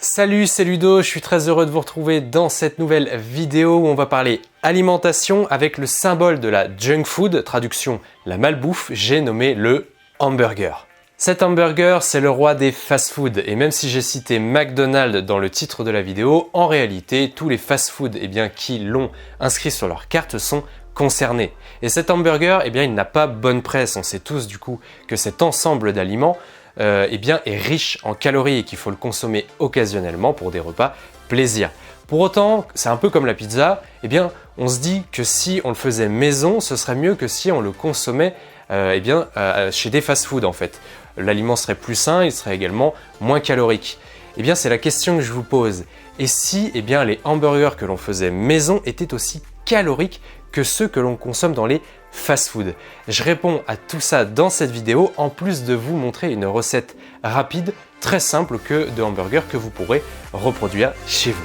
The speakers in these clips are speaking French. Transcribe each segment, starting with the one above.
Salut, c'est Ludo, je suis très heureux de vous retrouver dans cette nouvelle vidéo où on va parler alimentation avec le symbole de la junk food, traduction la malbouffe, j'ai nommé le hamburger. Cet hamburger, c'est le roi des fast-food et même si j'ai cité McDonald's dans le titre de la vidéo, en réalité, tous les fast-food qui l'ont inscrit sur leur carte sont concernés. Et cet hamburger, il n'a pas bonne presse. On sait tous du coup que cet ensemble d'aliments est riche en calories et qu'il faut le consommer occasionnellement pour des repas plaisir. Pour autant, c'est un peu comme la pizza, on se dit que si on le faisait maison, ce serait mieux que si on le consommait chez des fast-food en fait. L'aliment serait plus sain, il serait également moins calorique. C'est la question que je vous pose. Et si les hamburgers que l'on faisait maison étaient aussi caloriques que ceux que l'on consomme dans les fast-food? Je réponds à tout ça dans cette vidéo, en plus de vous montrer une recette rapide, très simple de hamburger que vous pourrez reproduire chez vous.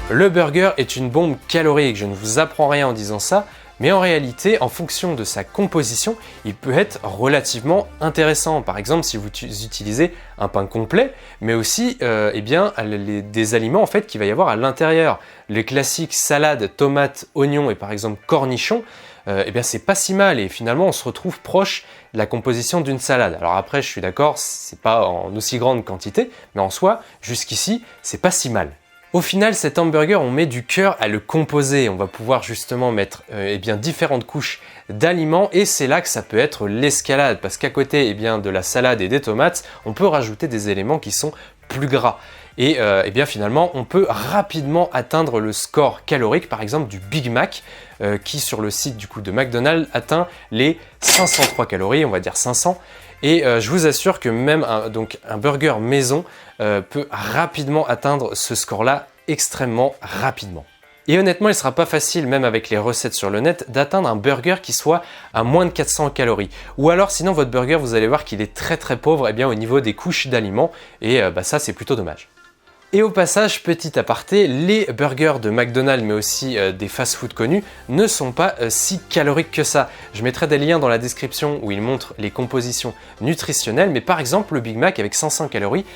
Le burger est une bombe calorique, je ne vous apprends rien en disant ça, mais en réalité, en fonction de sa composition, il peut être relativement intéressant. Par exemple, si vous utilisez un pain complet, mais aussi des aliments qu'il va y avoir à l'intérieur. Les classiques salades, tomates, oignons et par exemple cornichons, c'est pas si mal et finalement on se retrouve proche de la composition d'une salade. Alors après, je suis d'accord, c'est pas en aussi grande quantité, mais en soi, jusqu'ici, c'est pas si mal. Au final, cet hamburger, on met du cœur à le composer. On va pouvoir justement mettre différentes couches d'aliments et c'est là que ça peut être l'escalade parce qu'à côté de la salade et des tomates, on peut rajouter des éléments qui sont plus gras. Et finalement, on peut rapidement atteindre le score calorique, par exemple du Big Mac, qui sur le site du coup de McDonald's atteint les 503 calories, on va dire 500. Et je vous assure que même un burger maison peut rapidement atteindre ce score-là extrêmement rapidement. Et honnêtement, il ne sera pas facile, même avec les recettes sur le net, d'atteindre un burger qui soit à moins de 400 calories. Ou alors, sinon, votre burger, vous allez voir qu'il est très très pauvre au niveau des couches d'aliments. Et ça, c'est plutôt dommage. Et au passage, petit aparté, les burgers de McDonald's mais aussi des fast-food connus ne sont pas si caloriques que ça. Je mettrai des liens dans la description où ils montrent les compositions nutritionnelles, mais par exemple le Big Mac avec 500 calories,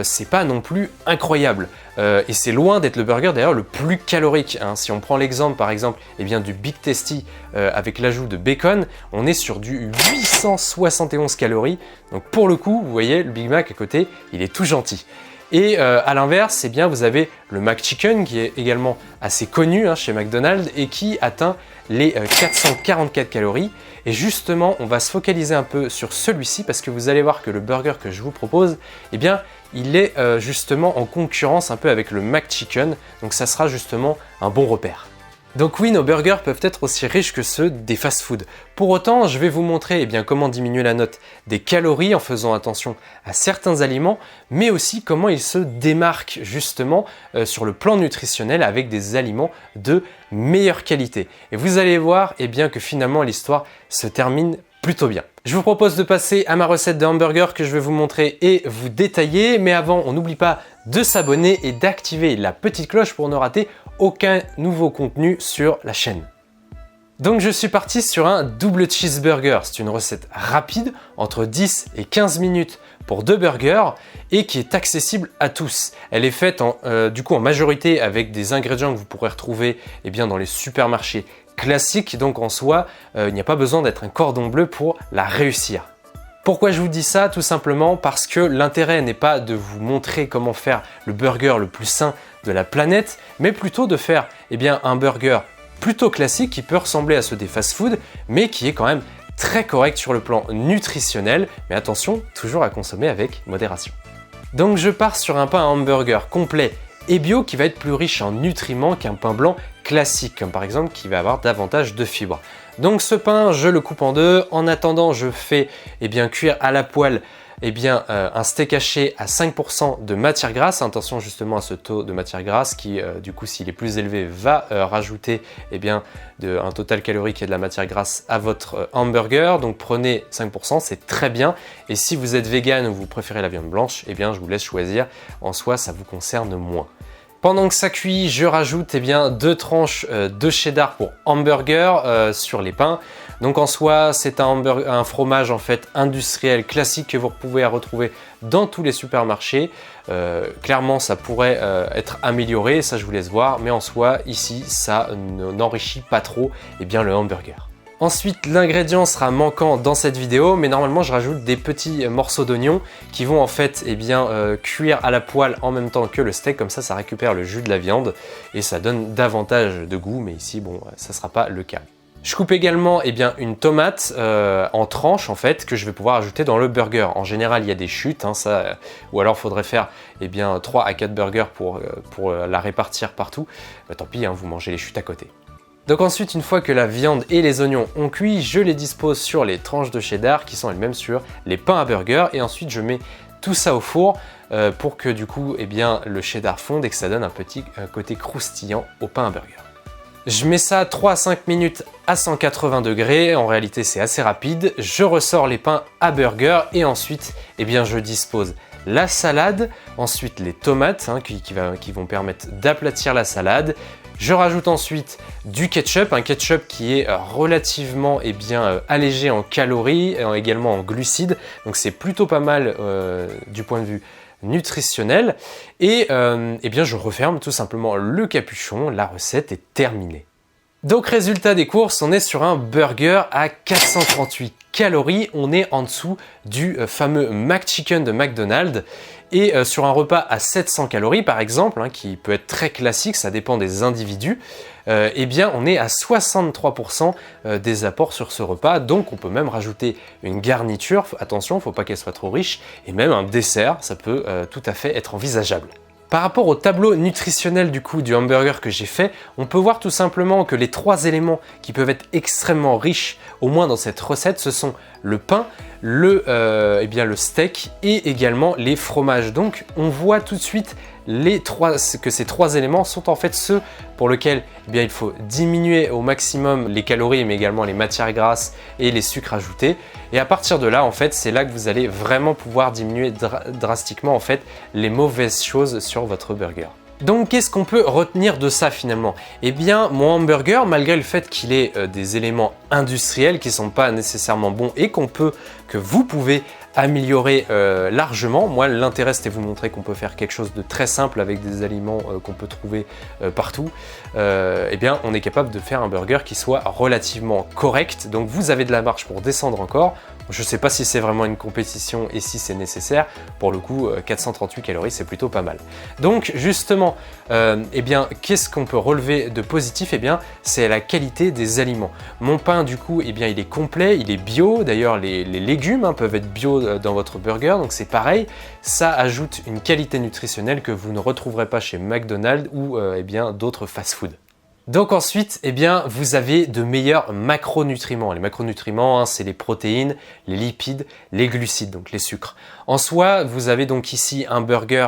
c'est pas non plus incroyable. Et c'est loin d'être le burger d'ailleurs le plus calorique. Si on prend l'exemple par exemple du Big Tasty avec l'ajout de bacon, on est sur du 871 calories. Donc pour le coup, vous voyez le Big Mac à côté, il est tout gentil. Et à l'inverse, vous avez le McChicken qui est également assez connu chez McDonald's et qui atteint les 444 calories. Et justement, on va se focaliser un peu sur celui-ci parce que vous allez voir que le burger que je vous propose, il est justement en concurrence un peu avec le McChicken. Donc ça sera justement un bon repère. Donc oui, nos burgers peuvent être aussi riches que ceux des fast-food. Pour autant, je vais vous montrer comment diminuer la note des calories en faisant attention à certains aliments, mais aussi comment ils se démarquent justement sur le plan nutritionnel avec des aliments de meilleure qualité. Et vous allez voir que finalement l'histoire se termine plutôt bien. Je vous propose de passer à ma recette de hamburger que je vais vous montrer et vous détailler. Mais avant, on n'oublie pas de s'abonner et d'activer la petite cloche pour ne rater aucun nouveau contenu sur la chaîne. Donc je suis parti sur un double cheeseburger. C'est une recette rapide, entre 10 et 15 minutes pour 2 burgers et qui est accessible à tous. Elle est faite en majorité avec des ingrédients que vous pourrez retrouver dans les supermarchés classique, donc en soi, il n'y a pas besoin d'être un cordon bleu pour la réussir. Pourquoi je vous dis ça? Tout simplement parce que l'intérêt n'est pas de vous montrer comment faire le burger le plus sain de la planète, mais plutôt de faire un burger plutôt classique qui peut ressembler à ceux des fast-food, mais qui est quand même très correct sur le plan nutritionnel, mais attention, toujours à consommer avec modération. Donc je pars sur un pain à hamburger complet et bio qui va être plus riche en nutriments qu'un pain blanc classique, comme par exemple qui va avoir davantage de fibres. Donc ce pain, je le coupe en deux. En attendant, je fais cuire à la poêle un steak haché à 5% de matière grasse. Attention justement à ce taux de matière grasse qui, du coup, s'il est plus élevé, va rajouter un total calorique et de la matière grasse à votre hamburger. Donc prenez 5%, c'est très bien. Et si vous êtes vegan ou vous préférez la viande blanche, je vous laisse choisir. En soi, ça vous concerne moins. Pendant que ça cuit, je rajoute 2 tranches de cheddar pour hamburger sur les pains. Donc en soi, c'est un fromage en fait industriel classique que vous pouvez retrouver dans tous les supermarchés. Clairement, ça pourrait être amélioré, ça je vous laisse voir, mais en soi, ici, ça n'enrichit pas trop le hamburger. Ensuite, l'ingrédient sera manquant dans cette vidéo, mais normalement je rajoute des petits morceaux d'oignon qui vont en fait cuire à la poêle en même temps que le steak, comme ça récupère le jus de la viande et ça donne davantage de goût, mais ici bon, ça sera pas le cas. Je coupe également une tomate en tranches en fait que je vais pouvoir ajouter dans le burger. En général, il y a des chutes, ou alors il faudrait faire 3 à 4 burgers pour la répartir partout. Tant pis, vous mangez les chutes à côté. Donc ensuite, une fois que la viande et les oignons ont cuit, je les dispose sur les tranches de cheddar qui sont elles-mêmes sur les pains à burger et ensuite je mets tout ça au four pour que du coup le cheddar fonde et que ça donne un petit côté croustillant au pain à burger. Je mets ça 3 à 5 minutes à 180 degrés, en réalité c'est assez rapide. Je ressors les pains à burger et ensuite je dispose la salade, ensuite les tomates qui vont permettre d'aplatir la salade. Je rajoute ensuite du ketchup, un ketchup qui est relativement allégé en calories et également en glucides, donc c'est plutôt pas mal du point de vue nutritionnel. Et je referme tout simplement le capuchon, la recette est terminée. Donc résultat des courses, on est sur un burger à 438 calories, on est en dessous du fameux McChicken de McDonald's. Et sur un repas à 700 calories par exemple, qui peut être très classique, ça dépend des individus, on est à 63% des apports sur ce repas, donc on peut même rajouter une garniture, attention, il ne faut pas qu'elle soit trop riche, et même un dessert, ça peut tout à fait être envisageable. Par rapport au tableau nutritionnel du hamburger que j'ai fait, on peut voir tout simplement que les 3 éléments qui peuvent être extrêmement riches, au moins dans cette recette, ce sont le pain, le steak et également les fromages. Donc on voit tout de suite que ces 3 éléments sont en fait ceux pour lesquels il faut diminuer au maximum les calories mais également les matières grasses et les sucres ajoutés. Et à partir de là, en fait, c'est là que vous allez vraiment pouvoir diminuer drastiquement en fait les mauvaises choses sur votre burger. Donc qu'est-ce qu'on peut retenir de ça finalement? Mon hamburger, malgré le fait qu'il ait des éléments industriels qui ne sont pas nécessairement bons et que vous pouvez améliorer largement. Moi, l'intérêt c'était vous montrer qu'on peut faire quelque chose de très simple avec des aliments qu'on peut trouver partout. On est capable de faire un burger qui soit relativement correct. Donc vous avez de la marge pour descendre encore. Je ne sais pas si c'est vraiment une compétition et si c'est nécessaire. Pour le coup, 438 calories, c'est plutôt pas mal. Donc justement, qu'est-ce qu'on peut relever de positif? C'est la qualité des aliments. Mon pain, du coup, il est complet, il est bio. D'ailleurs, les légumes peuvent être bio dans votre burger, donc c'est pareil. Ça ajoute une qualité nutritionnelle que vous ne retrouverez pas chez McDonald's ou d'autres fast-food. Donc ensuite, vous avez de meilleurs macronutriments. Les macronutriments, c'est les protéines, les lipides, les glucides, donc les sucres. En soi, vous avez donc ici un burger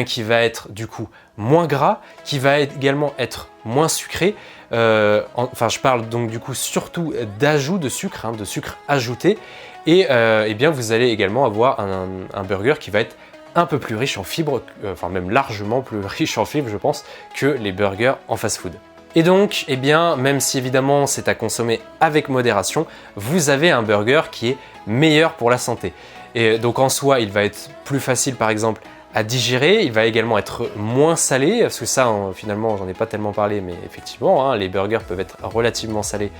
qui va être du coup moins gras, qui va également être moins sucré. Je parle donc du coup surtout d'ajout de sucre ajouté. Et vous allez également avoir un burger qui va être un peu plus riche en fibres, même largement plus riche en fibres, je pense, que les burgers en fast-food. Et donc, même si évidemment c'est à consommer avec modération, vous avez un burger qui est meilleur pour la santé. Et donc en soi, il va être plus facile par exemple à digérer, il va également être moins salé, parce que ça finalement j'en ai pas tellement parlé, mais effectivement les burgers peuvent être relativement salés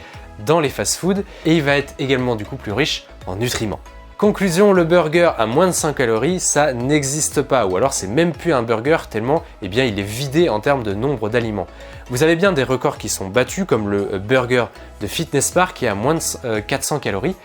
dans les fast-foods, et il va être également du coup plus riche en nutriments. Conclusion, le burger à moins de 100 calories, ça n'existe pas, ou alors c'est même plus un burger tellement il est vidé en termes de nombre d'aliments. Vous avez bien des records qui sont battus, comme le burger de Fitness Park qui est à moins de 400 calories,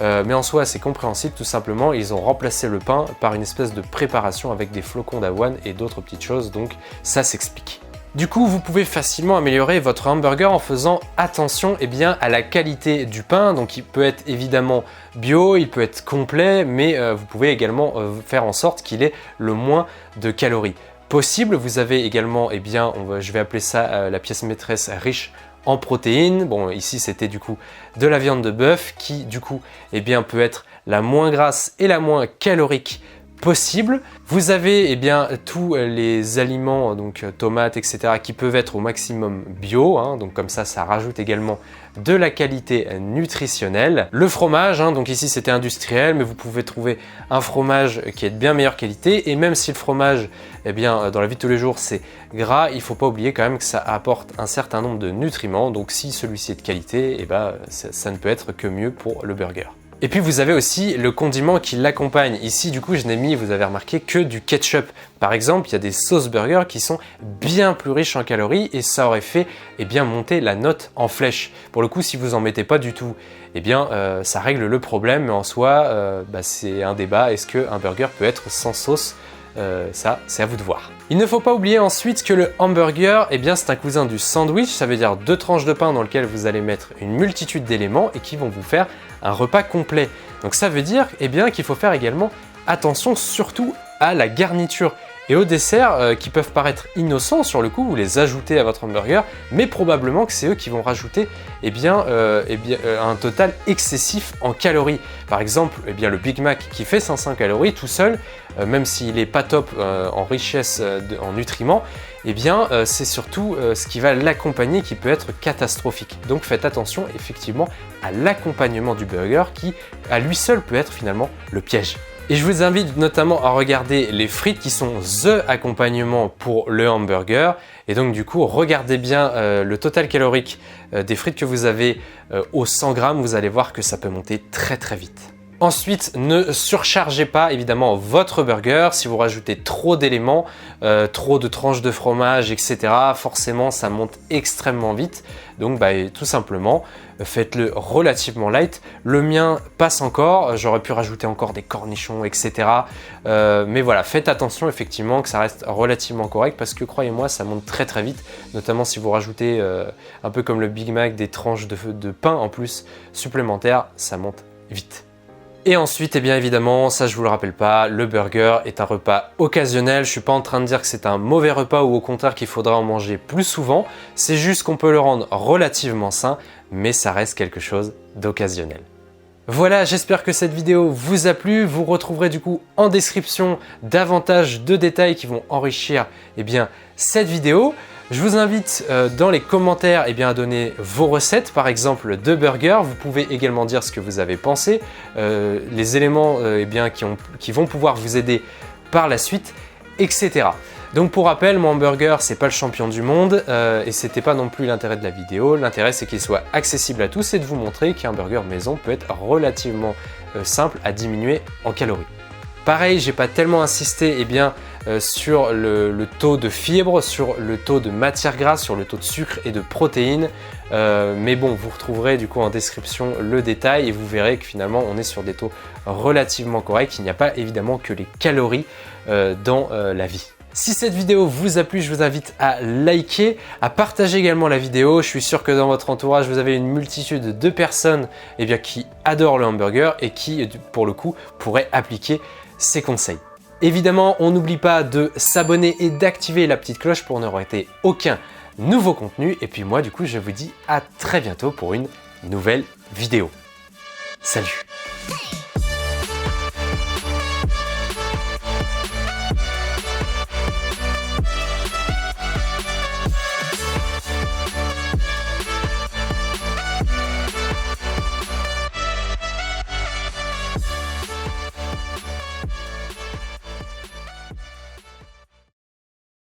mais en soi c'est compréhensible, tout simplement ils ont remplacé le pain par une espèce de préparation avec des flocons d'avoine et d'autres petites choses, donc ça s'explique. Du coup, vous pouvez facilement améliorer votre hamburger en faisant attention à la qualité du pain. Donc il peut être évidemment bio, il peut être complet, mais vous pouvez également faire en sorte qu'il ait le moins de calories possible. Vous avez également, je vais appeler ça la pièce maîtresse riche en protéines. Bon, ici c'était du coup de la viande de bœuf qui du coup peut être la moins grasse et la moins calorique possible. Vous avez eh bien tous les aliments, donc tomates, etc., qui peuvent être au maximum bio, hein, donc comme ça rajoute également de la qualité nutritionnelle. Le fromage, hein, donc ici c'était industriel, mais vous pouvez trouver un fromage qui est de bien meilleure qualité, et même si le fromage, eh bien, dans la vie de tous les jours, c'est gras, il ne faut pas oublier quand même que ça apporte un certain nombre de nutriments, donc si celui-ci est de qualité, eh ben, ça ne peut être que mieux pour le burger. Et puis vous avez aussi le condiment qui l'accompagne. Ici du coup je n'ai mis, vous avez remarqué, que du ketchup. Par exemple, il y a des sauces burgers qui sont bien plus riches en calories et ça aurait fait eh bien, monter la note en flèche. Pour le coup, si vous en mettez pas du tout, eh bien ça règle le problème, mais en soi c'est un débat. Est-ce qu'un burger peut être sans sauce ? Ça, c'est à vous de voir. Il ne faut pas oublier ensuite que le hamburger, eh bien, c'est un cousin du sandwich, ça veut dire 2 tranches de pain dans lesquelles vous allez mettre une multitude d'éléments et qui vont vous faire un repas complet. Donc ça veut dire eh bien, qu'il faut faire également attention surtout à la garniture et aux desserts qui peuvent paraître innocents sur le coup, vous les ajoutez à votre hamburger, mais probablement que c'est eux qui vont rajouter eh bien, un total excessif en calories. Par exemple, eh bien, le Big Mac qui fait 500 calories tout seul, même s'il n'est pas top en richesse en nutriments, eh bien, c'est surtout ce qui va l'accompagner qui peut être catastrophique. Donc faites attention effectivement à l'accompagnement du burger qui, à lui seul, peut être finalement le piège. Et je vous invite notamment à regarder les frites qui sont THE accompagnement pour le hamburger. Et donc du coup, regardez bien le total calorique des frites que vous avez au 100 grammes. Vous allez voir que ça peut monter très très vite. Ensuite, ne surchargez pas évidemment votre burger. Si vous rajoutez trop d'éléments, trop de tranches de fromage, etc., forcément ça monte extrêmement vite. Donc tout simplement, faites-le relativement light. Le mien passe encore, j'aurais pu rajouter encore des cornichons, etc. Mais voilà, faites attention effectivement que ça reste relativement correct parce que croyez-moi, ça monte très très vite, notamment si vous rajoutez un peu comme le Big Mac, des tranches de pain en plus supplémentaires, ça monte vite. Et ensuite, eh bien évidemment, ça je vous le rappelle pas, le burger est un repas occasionnel. Je suis pas en train de dire que c'est un mauvais repas ou au contraire qu'il faudra en manger plus souvent. C'est juste qu'on peut le rendre relativement sain, mais ça reste quelque chose d'occasionnel. Voilà, j'espère que cette vidéo vous a plu. Vous retrouverez du coup en description davantage de détails qui vont enrichir eh bien, cette vidéo. Je vous invite dans les commentaires à donner vos recettes, par exemple de burgers. Vous pouvez également dire ce que vous avez pensé, les éléments qui vont pouvoir vous aider par la suite, etc. Donc pour rappel, mon hamburger, c'est pas le champion du monde et c'était pas non plus l'intérêt de la vidéo. L'intérêt, c'est qu'il soit accessible à tous et de vous montrer qu'un burger maison peut être relativement simple à diminuer en calories. Pareil, j'ai pas tellement insisté sur le taux de fibres, sur le taux de matière grasse, sur le taux de sucre et de protéines. Mais bon, vous retrouverez du coup en description le détail et vous verrez que finalement on est sur des taux relativement corrects. Il n'y a pas évidemment que les calories dans la vie. Si cette vidéo vous a plu, je vous invite à liker, à partager également la vidéo. Je suis sûr que dans votre entourage, vous avez une multitude de personnes qui adorent le hamburger et qui, pour le coup, pourraient appliquer ces conseils. Évidemment, on n'oublie pas de s'abonner et d'activer la petite cloche pour ne rater aucun nouveau contenu. Et puis moi, du coup, je vous dis à très bientôt pour une nouvelle vidéo. Salut!